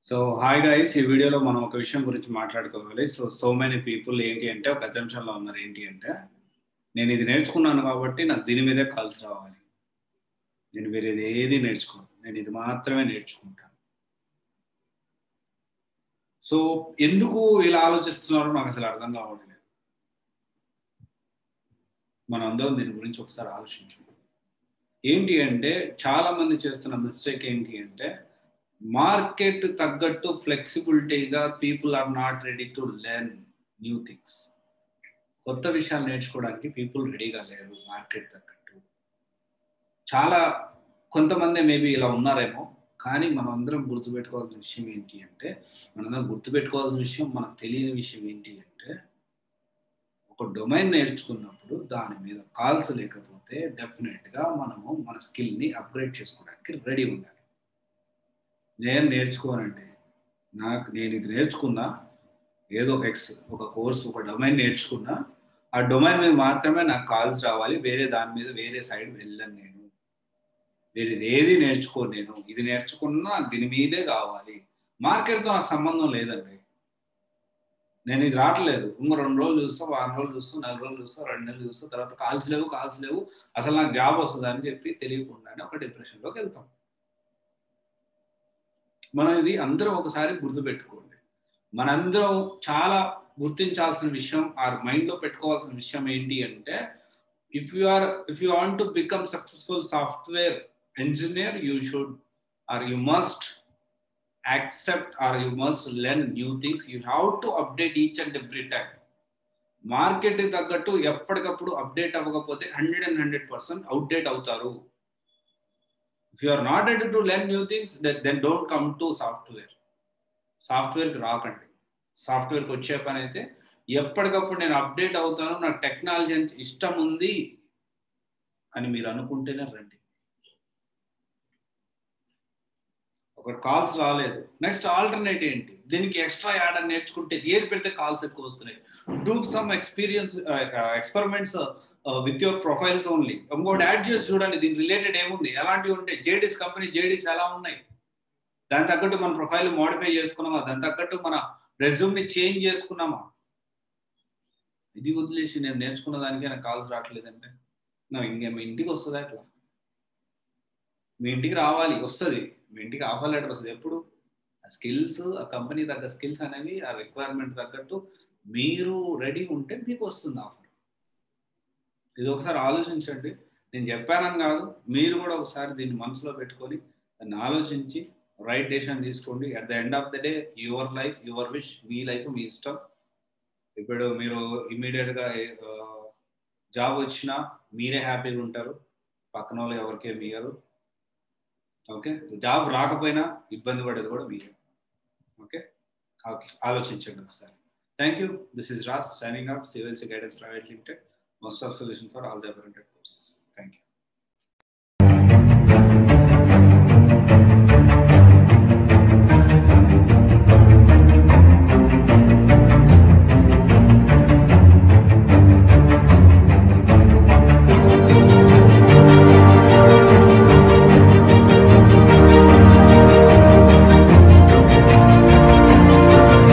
So hi guys, ఈ వీడియోలో మనం ఒక విషయం గురించి మాట్లాడుకోవాలి. సో మెనీ పీపుల్ ఏంటి అంటే ఒక అజంప్షన్లో ఉన్నారు. ఏంటి అంటే నేను ఇది నేర్చుకున్నాను కాబట్టి నాకు దీని మీదే కాల్స్ రావాలి, నేను వేరేది ఏది నేర్చుకోను, నేను ఇది మాత్రమే నేర్చుకుంటాను. సో ఎందుకు ఇలా ఆలోచిస్తున్నారో నాకు అసలు అర్థం కావట్లేదు. మనం అందరం దీని గురించి ఒకసారి ఆలోచించాం. ఏంటి అంటే చాలా మంది చేస్తున్న మిస్టేక్ ఏంటి అంటే మార్కెట్ తగ్గట్టు ఫ్లెక్సిబిలిటీగా people are not ready to learn new things. కొత్త విషయాలు నేర్చుకోవడానికి పీపుల్ రెడీగా లేరు మార్కెట్ తగ్గట్టు. చాలా కొంతమంది మేబీ ఇలా ఉన్నారేమో, కానీ మనం అందరం గుర్తుపెట్టుకోవాల్సిన విషయం ఏంటి అంటే మనందరం గుర్తుపెట్టుకోవాల్సిన విషయం, మనకు తెలియని విషయం ఏంటి అంటే ఒక డొమైన్ నేర్చుకున్నప్పుడు దాని మీద కాల్స్ లేకపోతే డెఫినెట్గా మనము మన స్కిల్ని అప్గ్రేడ్ చేసుకోవడానికి రెడీ ఉండాలి. నేను నేర్చుకోనండి, నేను ఇది నేర్చుకున్నా, ఏదో ఒక కోర్స్ ఒక డొమైన్ నేర్చుకున్నా, ఆ డొమైన్ మీద మాత్రమే నాకు కాల్స్ రావాలి, వేరే దాని మీద వేరే సైడ్ వెళ్ళను. నేను వేరేది ఏది నేర్చుకోను. నేను ఇది నేర్చుకున్నా దీని మీదే కావాలి. మార్కెట్తో నాకు సంబంధం లేదండి. నేను ఇది రావట్లేదు, ఇంకో 2 రోజులు చూస్తా, వారం రోజులు చూస్తా, 4 రోజులు చూస్తా, 2 నెలలు చూస్తా, తర్వాత కాల్స్ లేవు, అసలు నాకు జాబ్ వస్తుంది అని చెప్పి తెలియకుండానే ఒక డిప్రెషన్లోకి వెళ్తాం. మనం ఇది అందరం ఒకసారి గుర్తుపెట్టుకోండి. మనందరం చాలా గుర్తించాల్సిన విషయం, ఆర్ మైండ్లో పెట్టుకోవాల్సిన విషయం ఏంటి అంటే if you want to become successful software engineer, you should or you must accept or you must learn new things. You have to update each and every time. Market తగ్గట్టు ఎప్పటికప్పుడు అప్డేట్ అవ్వకపోతే 100% outdate అవుతారు. If you are not ready to learn new things, then don't come to సాఫ్ట్వేర్కి రాకండి. సాఫ్ట్వేర్కి వచ్చే పని అయితే ఎప్పటికప్పుడు నేను అప్డేట్ అవుతాను, నాకు టెక్నాలజీ అంటే ఇష్టం ఉంది అని మీరు అనుకుంటేనే రండి. ఒక కాల్స్ రాలేదు, నెక్స్ట్ ఆల్టర్నేట్ ఏంటి, దీనికి ఎక్స్ట్రా యాడ్ అని నేర్చుకుంటే ఏది పెడితే కాల్స్ ఎక్కువ వస్తున్నాయి. Do some experiments with your profiles only. ఇంకోటి యాడ్ చేసి చూడండి, దీని రిలేటెడ్ ఏముంది, ఎలాంటివి ఉంటాయి, జేడీస్ ఎలా ఉన్నాయి, దాని తగ్గట్టు మన ప్రొఫైల్ మోడిఫై చేసుకున్నామా, దాని తగ్గట్టు మన రెజ్యూమ్ని చేంజ్ చేసుకున్నామా. ఇది వదిలేసి నేను నేర్చుకున్న దానికి నాకు కాల్స్ రావట్లేదంటే మీ ఇంటికి వస్తుందా? అట్లా మీ ఇంటికి రావాలి, వస్తుంది. మీ ఇంటికి ఆఫర్ లెటర్ వస్తుంది. ఎప్పుడు? ఆ స్కిల్స్, ఆ కంపెనీ తగ్గ స్కిల్స్ అనేవి, ఆ రిక్వైర్మెంట్ తగ్గట్టు మీరు రెడీ ఉంటే మీకు వస్తుంది ఆఫర్. ఇది ఒకసారి ఆలోచించండి. నేను చెప్పానని కాదు, మీరు కూడా ఒకసారి దీన్ని మనసులో పెట్టుకొని దాన్ని ఆలోచించి రైట్ డెసిషన్ తీసుకోండి. At the end of the day your life, your wish, మీ లైఫ్ మీ ఇష్టం. ఇప్పుడు మీరు ఇమ్మీడియట్గా జాబ్ వచ్చినా మీరే హ్యాపీగా ఉంటారు, పక్కన వాళ్ళు ఎవరికేమి ఇయ్యరు. ఓకే, జాబ్ రాకపోయినా ఇబ్బంది పడేది కూడా మీరే. ఓకే, ఆలోచించండి ఒకసారి. Thank you. This is Raj signing out, CVC Guidance Private Limited, most of solution for all the abandoned courses. Thank you.